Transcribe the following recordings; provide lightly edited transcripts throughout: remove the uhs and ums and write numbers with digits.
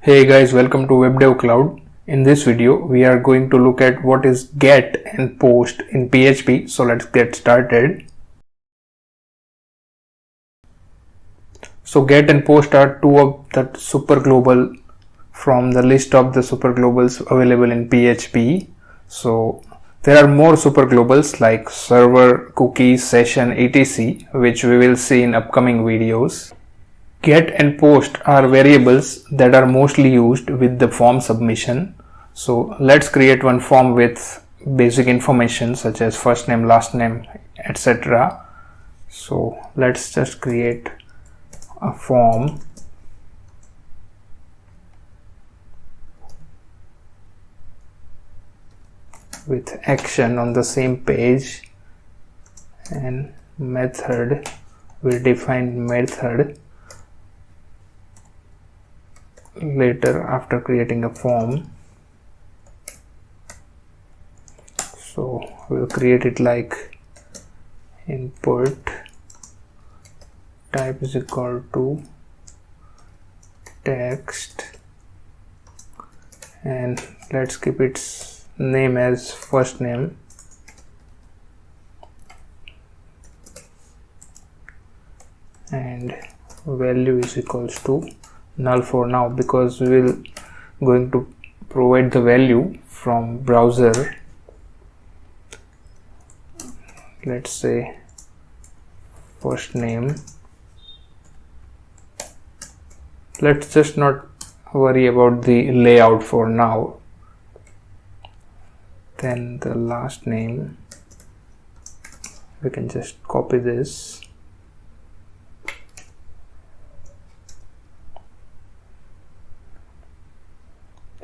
Hey guys, welcome to WebDev Cloud. In this video, we are going to look at what is get and post in PHP. So let's get started. So get and post are two of the superglobal from the list of the superglobals available in PHP. So there are more superglobals like server, cookie, session, etc., which we will see in upcoming videos. Get and post are variables that are mostly used with the form submission. So let's create one form with basic information such as first name, last name, etc. So let's just create a form. With action on the same page and method. We'll define method later after creating a form. So we'll create it like input type is equal to text, and let's keep its name as first name, and value is equals to null for now because we will going to provide the value from browser. Let's say first name. Let's just not worry about the layout for now. Then the last name, we can just copy this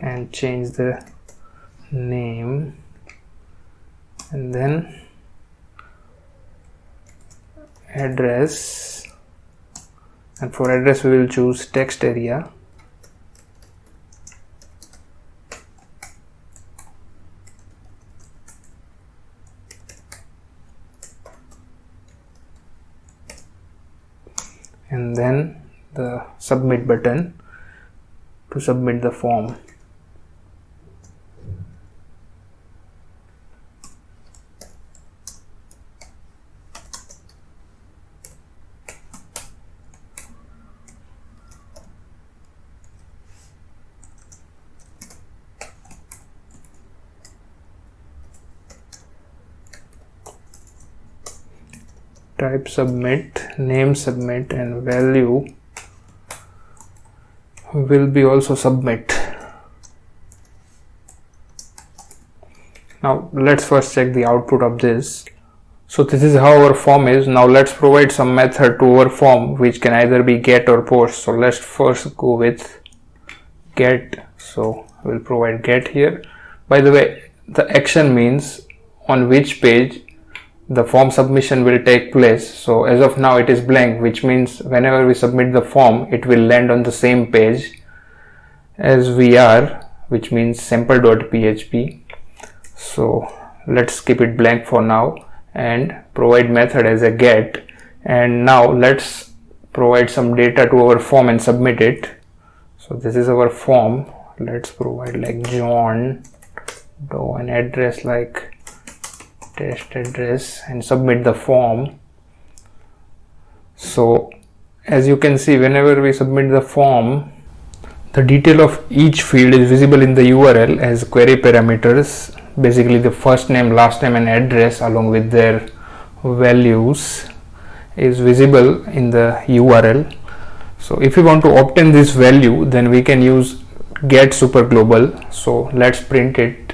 and change the name, and then address, and for address we will choose text area, and then the submit button to submit the form. Type submit, name submit, and value will be also submit. Now let's first check the output of this. So this is how our form is. Now let's provide some method to our form which can either be get or post. So let's first go with get. So we'll provide get here. By the way, the action means on which page the form submission will take place. So as of now it is blank, which means whenever we submit the form it will land on the same page as we are, which means sample.php. So let's keep it blank for now and provide method as a get. And now let's provide some data to our form and submit it. So this is our form. Let's provide like John Doe and address like test address and submit the form. So as you can see, whenever we submit the form, the detail of each field is visible in the URL as query parameters, basically the first name, last name, and address along with their values is visible in the URL. So if we want to obtain this value, then we can use get superglobal. So let's print it.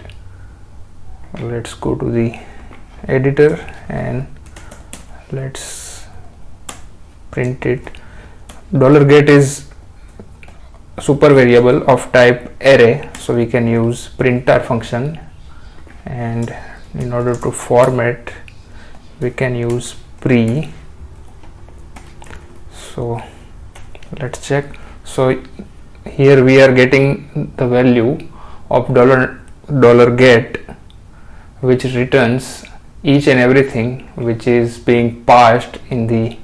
Let's go to the editor and let's print it. $get is super variable of type array, so we can use printer function, and in order to format we can use pre. So let's check. So here we are getting the value of $get, which returns each and everything which is being passed in the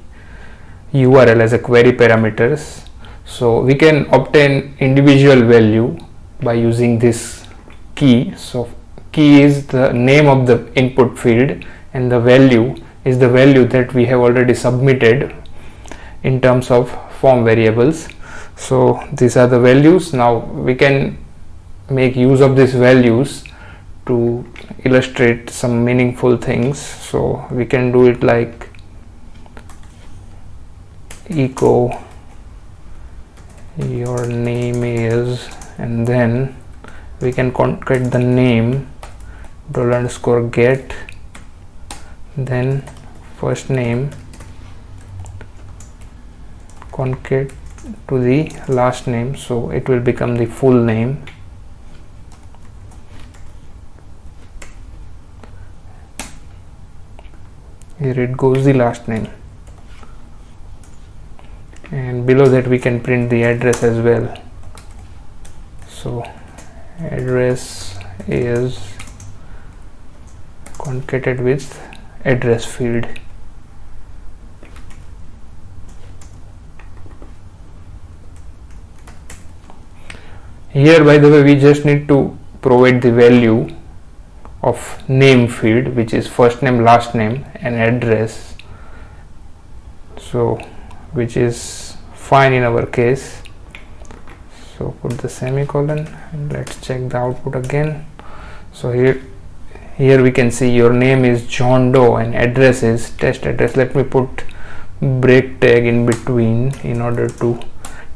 URL as a query parameters. So we can obtain individual value by using this key. So key is the name of the input field, and the value is the value that we have already submitted in terms of form variables. So these are the values. Now we can make use of these values to illustrate some meaningful things. So we can do it like echo your name is, and then we can concat the name $_get, then first name concat to the last name, so it will become the full name. Here it goes the last name, and below that we can print the address as well. So address is concatenated with address field. Here, by the way, we just need to provide the value of name field, which is first name, last name, and address, so which is fine in our case. So put the semicolon and let's check the output again. So here we can see your name is John Doe and address is test address. Let me put break tag in between in order to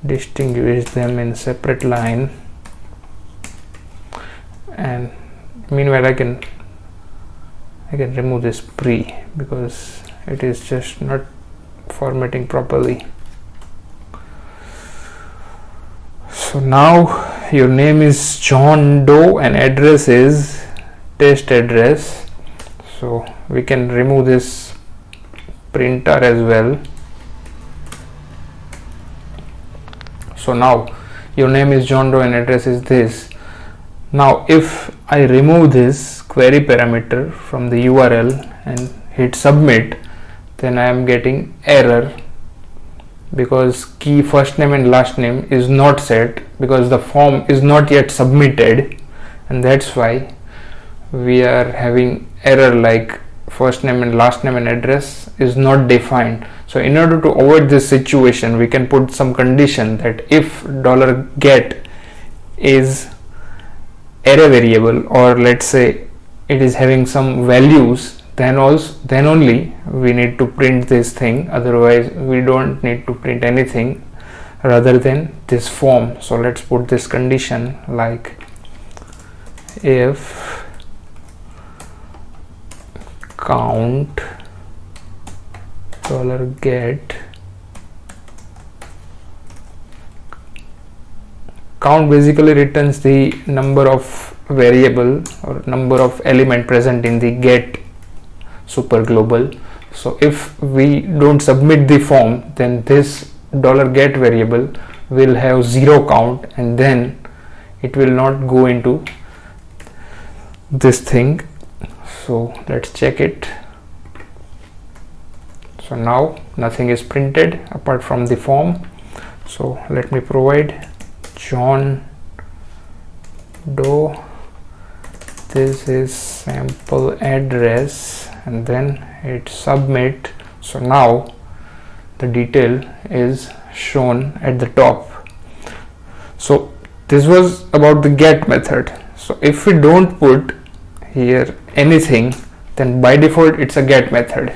distinguish them in separate line, and meanwhile I can remove this pre because it is just not formatting properly. So now your name is John Doe and address is test address, so we can remove this printer as well. So now your name is John Doe and address is this. Now if I remove this query parameter from the URL and hit submit, then I am getting error because key first name and last name is not set because the form is not yet submitted, and that's why we are having error like first name and last name and address is not defined. So in order to avoid this situation, we can put some condition that if $get is array variable, or let's say it is having some values, then only we need to print this thing, otherwise we don't need to print anything rather than this form. So let's put this condition like if count $get, count basically returns the number of variable or number of element present in the get super global. So if we don't submit the form, then this $get variable will have 0 count, and then it will not go into this thing. So let's check it. So now nothing is printed apart from the form. So let me provide John Doe, this is sample address, and then hit submit. So now the detail is shown at the top. So this was about the get method. So if we don't put here anything, then by default it's a get method.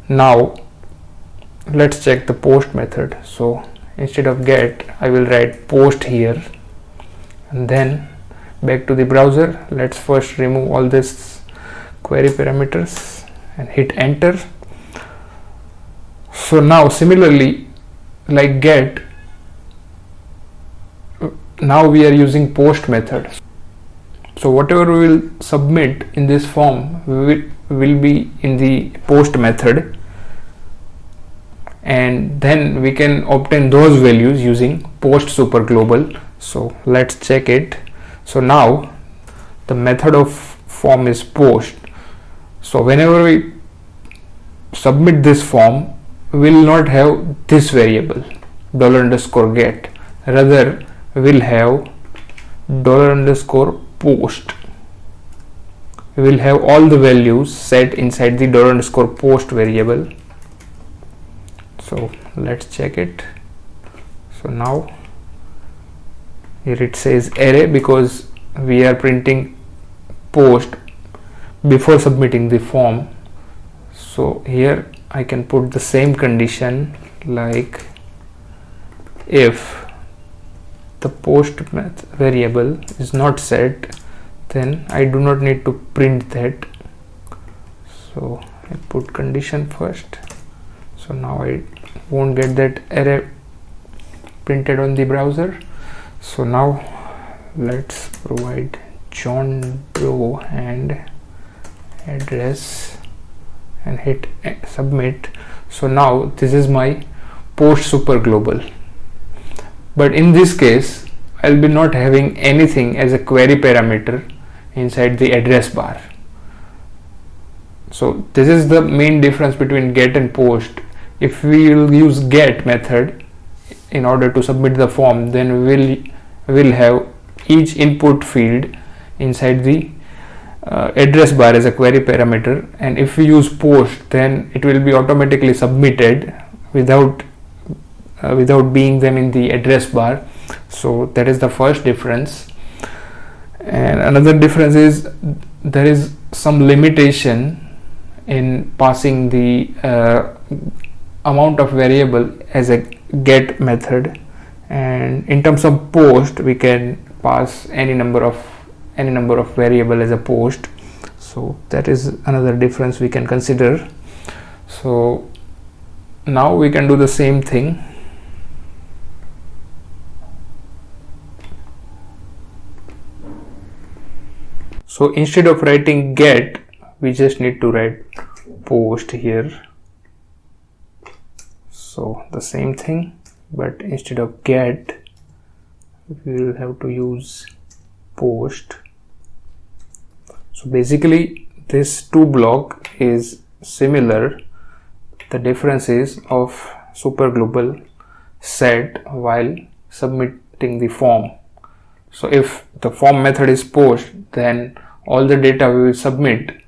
Now let's check the post method. So instead of get, I will write post here, and then back to the browser. Let's first remove all this query parameters and hit enter. So now similarly like get, now we are using post method. So whatever we will submit in this form will be in the post method, and then we can obtain those values using post super global. So let's check it. So now the method of form is post. So whenever we submit this form, we will not have this variable, $_get. Rather, we'll have $_post. We will have all the values set inside the $_post variable. So let's check it. So now here it says array because we are printing post before submitting the form. So here I can put the same condition, like if the post variable is not set, then I do not need to print that. So I put condition first. So now I won't get that array printed on the browser. So now let's provide John Doe and address and hit submit. So now this is my post super global, but in this case I'll be not having anything as a query parameter inside the address bar. So this is the main difference between get and post. If we will use get method in order to submit the form, then we'll have each input field inside the address bar as a query parameter, and if we use post, then it will be automatically submitted without being them in the address bar. So that is the first difference. And another difference is there is some limitation in passing the amount of variable as a get method, and in terms of post we can pass any number of variable as a post. So that is another difference we can consider. So now we can do the same thing. So instead of writing get, we just need to write post here. So the same thing, but instead of get, we will have to use post. So basically this two block is similar. The difference is of super global set while submitting the form. So if the form method is post, then all the data we will submit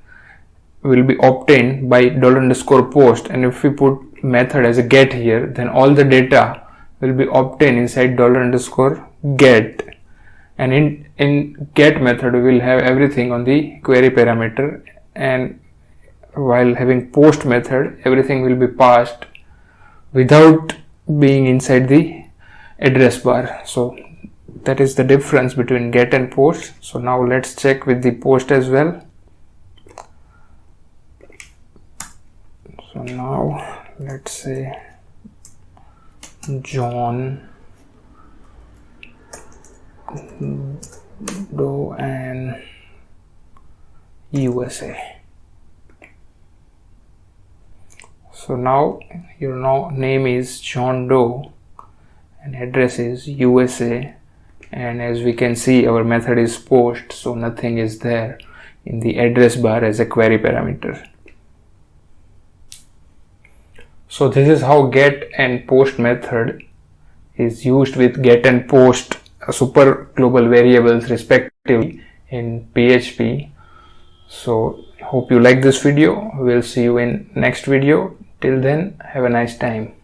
will be obtained by $_post, and if we put method as a get here, then all the data will be obtained inside $_get. And in get method we will have everything on the query parameter, and while having post method everything will be passed without being inside the address bar. So that is the difference between get and post. So now let's check with the post as well. So now let's say John Doe and USA. So now your name is John Doe and address is USA, and as we can see our method is post, so nothing is there in the address bar as a query parameter. So this is how get and post method is used with get and post super global variables respectively in PHP. So hope you like this video. We'll see you in next video. Till then, have a nice time.